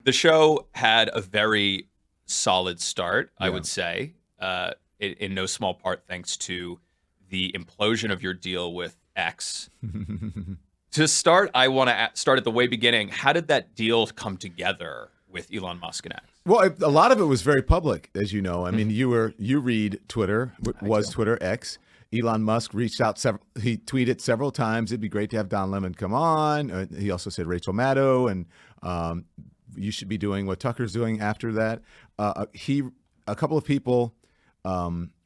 The show had a very solid start, I Yeah. would say, in no small part thanks to the implosion of your deal with X. To start, I want to start at the way beginning. How did that deal come together with Elon Musk and X? Well, a lot of it was very public, as you know. I mean, Mhm. you read Twitter, I was do. Twitter X. Elon Musk reached out he tweeted several times. It'd be great to have Don Lemon come on. He also said Rachel Maddow, and you should be doing what Tucker's doing after that. A couple of people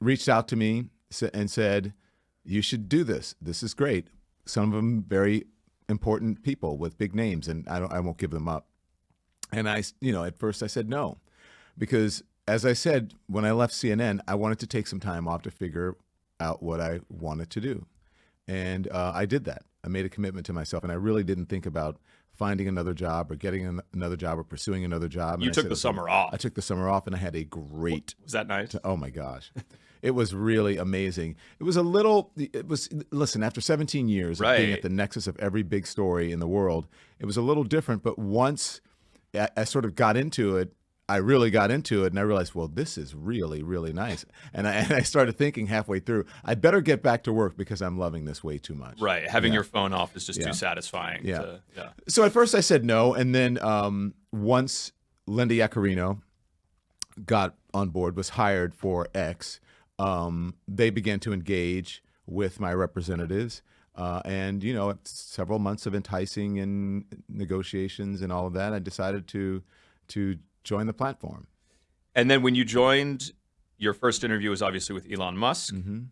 reached out to me and said, "You should do this. This is great." Some of them very important people with big names, and I won't give them up. And at first I said no, because as I said, when I left CNN, I wanted to take some time off to figure out what I wanted to do. And I did that. I made a commitment to myself, and I really didn't think about finding another job or getting another job or pursuing another job. And You I took said, the "Okay." summer I off. took the summer off, and I had a great, Was that nice? oh my gosh. It was really amazing. Listen, after 17 years of being Right. at the nexus of every big story in the world, it was a little different. But once I sort of got into it, I really got into it, and I realized, well, this is really, really nice. And I started thinking halfway through, I better get back to work because I'm loving this way too much. Right. Having Yeah. your phone off is just Yeah. too satisfying. Yeah. Yeah. So at first I said no, and then once Linda Yaccarino got on board, was hired for X, they began to engage with my representatives. And, several months of enticing and negotiations and all of that, I decided to join the platform. And then when you joined, your first interview was obviously with Elon Musk. Mm-hmm.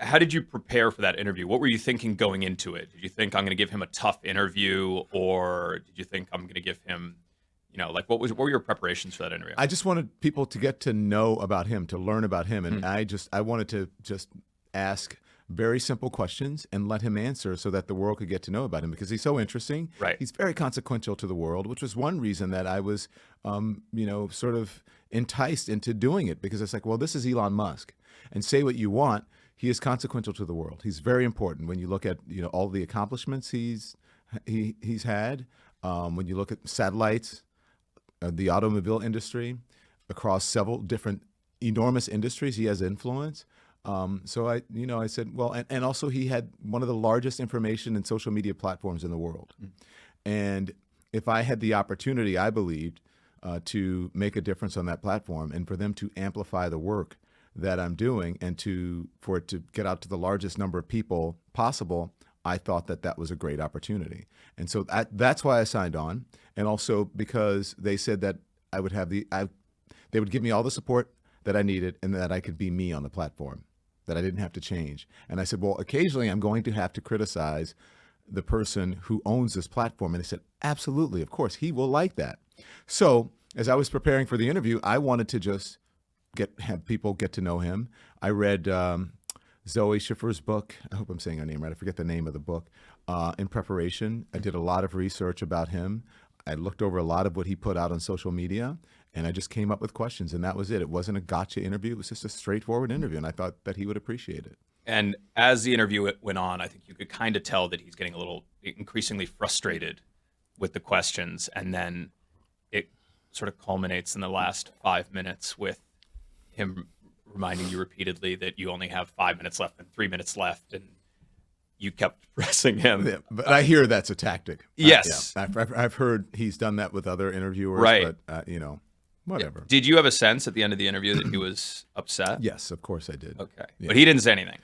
How did you prepare for that interview? What were you thinking going into it? Did you think I'm going to give him a tough interview, or did you think I'm going to give him, what were your preparations for that interview? I just wanted people to get to know about him, to learn about him. And Mm. I wanted to just ask very simple questions and let him answer so that the world could get to know about him, because he's so interesting. Right. He's very consequential to the world, which was one reason that I was, sort of enticed into doing it, because it's like, well, this is Elon Musk, and say what you want. He is consequential to the world. He's very important when you look at, all the accomplishments he's had. When you look at satellites, the automobile industry, across several different enormous industries, he has influence. So I said, well, and also he had one of the largest information and social media platforms in the world. And if I had the opportunity, I believed, to make a difference on that platform, and for them to amplify the work that I'm doing, and for it to get out to the largest number of people possible, I thought that was a great opportunity. And so that's why I signed on. And also because they said that I would have they would give me all the support that I needed, and that I could be me on the platform, that I didn't have to change. And I said, well, occasionally I'm going to have to criticize the person who owns this platform. And they said, absolutely, of course, he will like that. So as I was preparing for the interview, I wanted to just have people get to know him. I read Zoe Schiffer's book. I hope I'm saying her name right. I forget the name of the book. In preparation, I did a lot of research about him. I looked over a lot of what he put out on social media, and I just came up with questions, and that was it. It wasn't a gotcha interview. It was just a straightforward interview, and I thought that he would appreciate it. And as the interview went on, I think you could kind of tell that he's getting a little increasingly frustrated with the questions. And then it sort of culminates in the last 5 minutes with him reminding you repeatedly that you only have 5 minutes left and 3 minutes left. And you kept pressing him. Yeah, but I hear that's a tactic. Yes. I've heard he's done that with other interviewers, Right. But, whatever. Did you have a sense at the end of the interview that he was upset? Yes, of course I did. Okay. Yeah. But he didn't say anything.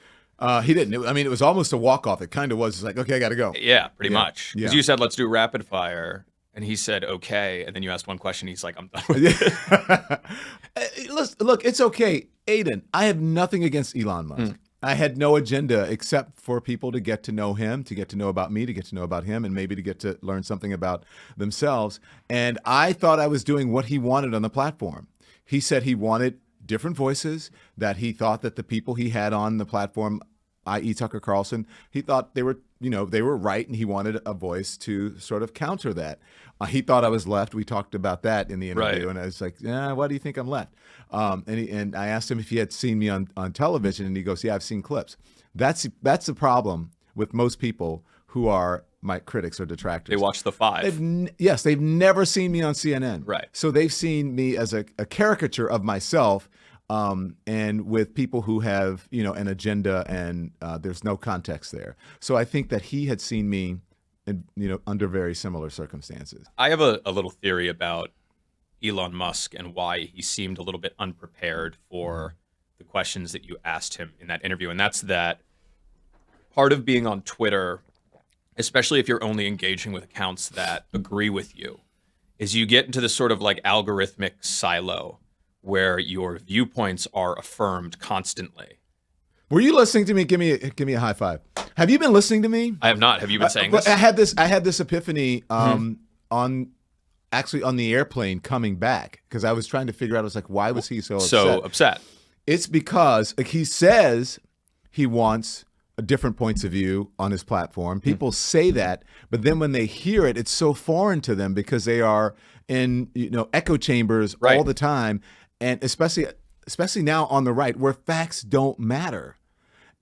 He didn't. It was almost a walk-off. It kind of was. It's like, okay, I got to go. Yeah, pretty Yeah. much. Because Yeah. you said, let's do rapid fire. And he said, okay. And then you asked one question. He's like, I'm done with it. Listen, look, it's okay. Aiden, I have nothing against Elon Musk. I had no agenda except for people to get to know him, to get to know about me, to get to know about him, and maybe to get to learn something about themselves. And I thought I was doing what he wanted on the platform. He said he wanted different voices, that he thought that the people he had on the platform, i.e. Tucker Carlson, he thought they were right, and he wanted a voice to sort of counter that. He thought I was left. We talked about that in the interview, Right. and I was like, why do you think I'm left? And I asked him if he had seen me on television, and he goes, yeah, I've seen clips. That's the problem with most people who are my critics or detractors. They watch The Five. They've never seen me on CNN. Right. So they've seen me as a caricature of myself, and with people who have, an agenda, and there's no context there. So I think that he had seen me, under very similar circumstances. I have a little theory about Elon Musk and why he seemed a little bit unprepared for the questions that you asked him in that interview. And that's that part of being on Twitter, especially if you're only engaging with accounts that agree with you, is you get into this sort of like algorithmic silo where your viewpoints are affirmed constantly. Were you listening to me? Give me a high five. Have you been listening to me? I have not. Have you been saying this? I had this epiphany on the airplane coming back, because I was trying to figure out. I was like, why was he so upset? It's because he says he wants different points of view on his platform. People say that, but then when they hear it, it's so foreign to them because they are in echo chambers all the time, and especially now on the right, where facts don't matter.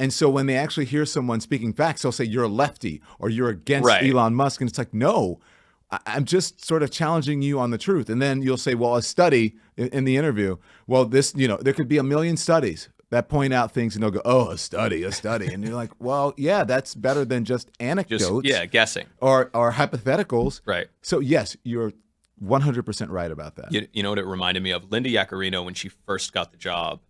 And so when they actually hear someone speaking facts, they'll say you're a lefty or you're against Elon Musk, and it's like, no, I'm just sort of challenging you on the truth. And then you'll say, well, a study in the interview. Well, this, there could be a million studies that point out things, and they'll go, oh, a study. And you're like, well, yeah, that's better than just anecdotes. Guessing. Or hypotheticals. Right. So yes, you're 100% right about that. You know what it reminded me of? Linda Yaccarino, when she first got the job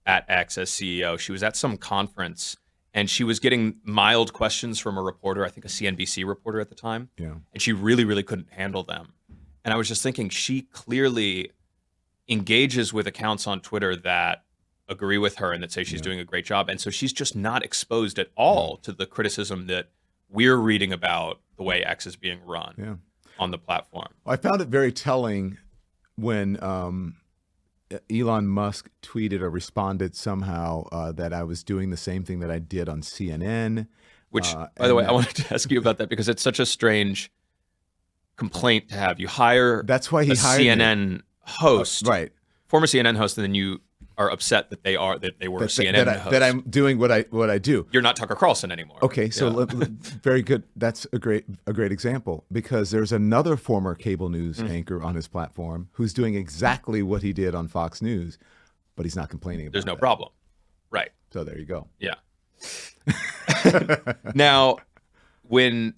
at X as CEO, she was at some conference, and she was getting mild questions from a reporter, I think a CNBC reporter at the time. Yeah. And she really, really couldn't handle them. And I was just thinking, she clearly engages with accounts on Twitter that agree with her and that say she's doing a great job. And so she's just not exposed at all to the criticism that we're reading about the way X is being run on the platform. I found it very telling when Elon Musk tweeted or responded somehow that I was doing the same thing that I did on CNN. Which, by the way, I wanted to ask you about that because it's such a strange complaint to have. You hire that's why he hired CNN host, right? Former CNN host, and then you are upset that they were a CNN host. That I'm doing what I do. You're not Tucker Carlson anymore. Okay, so very good. That's a great example, because there's another former cable news anchor on his platform who's doing exactly what he did on Fox News, but he's not complaining about it. There's no problem. Right. So there you go. Yeah. Now, when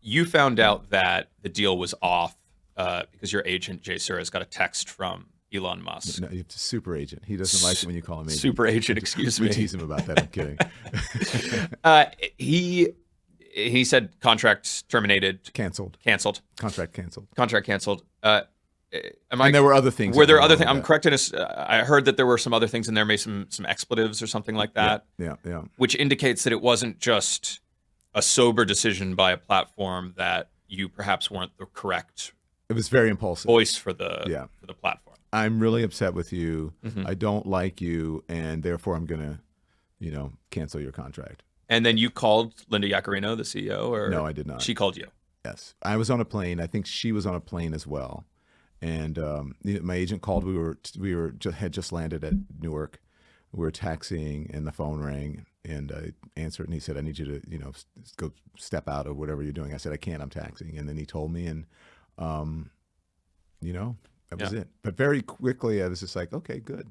you found out that the deal was off because your agent, Jay Suarez, got a text from Elon Musk. No, it's a super agent. He doesn't like it when you call him agent. Super agent, excuse me. We tease him about that. I'm kidding. He said contract terminated. Canceled. Contract canceled. And there were other things. Were there other things? I'm correct in I heard that there were some other things in there, maybe some expletives or something like that. Yeah. Which indicates that it wasn't just a sober decision by a platform, that you perhaps weren't the correct. It was very impulsive. Voice for the platform. I'm really upset with you. Mm-hmm. I don't like you, and therefore I'm gonna, cancel your contract. And then you called Linda Yaccarino, the CEO, or no, I did not. She called you. Yes, I was on a plane. I think she was on a plane as well. And my agent called. Had just landed at Newark. We were taxiing, and the phone rang, and I answered, and he said, "I need you to, go step out of whatever you're doing." I said, "I can't. I'm taxiing." And then he told me, and that was it. But very quickly, I was just like, "Okay, good."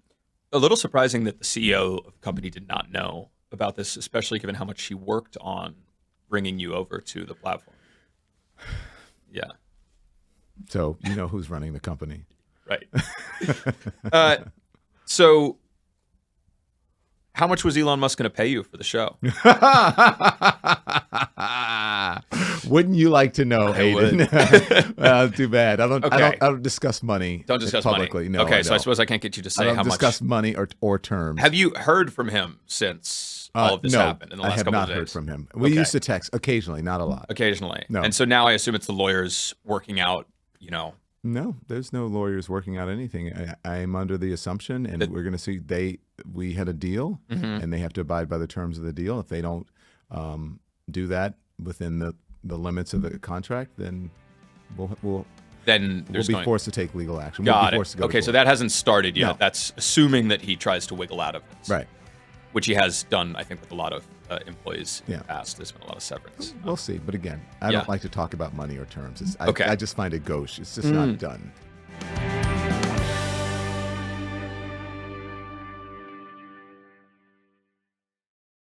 A little surprising that the CEO of the company did not know about this, especially given how much she worked on bringing you over to the platform. Yeah. So you know who's running the company. Right. So how much was Elon Musk going to pay you for the show? Wouldn't you like to know, Hayden? Too bad. I don't discuss money. Don't discuss publicly. Money. No. Okay, so I suppose I can't get you to say how much. Discuss money or terms. Have you heard from him since all of this happened in the last couple of days? I have not heard from him. We used to text occasionally, not a lot. Occasionally. No. And so now I assume it's the lawyers working out, No, there's no lawyers working out anything. I'm under the assumption, and we're going to see we had a deal, and they have to abide by the terms of the deal. If they don't do that within the limits of the contract, then we'll be forced to take legal action. Got it. Okay, so that hasn't started yet. No. That's assuming that he tries to wiggle out of this. Right. Which he has done, I think, with a lot of employees in the past. There's been a lot of severance. We'll see. But again, I Yeah. don't like to talk about money or terms. Okay. I just find it gauche. It's just not done.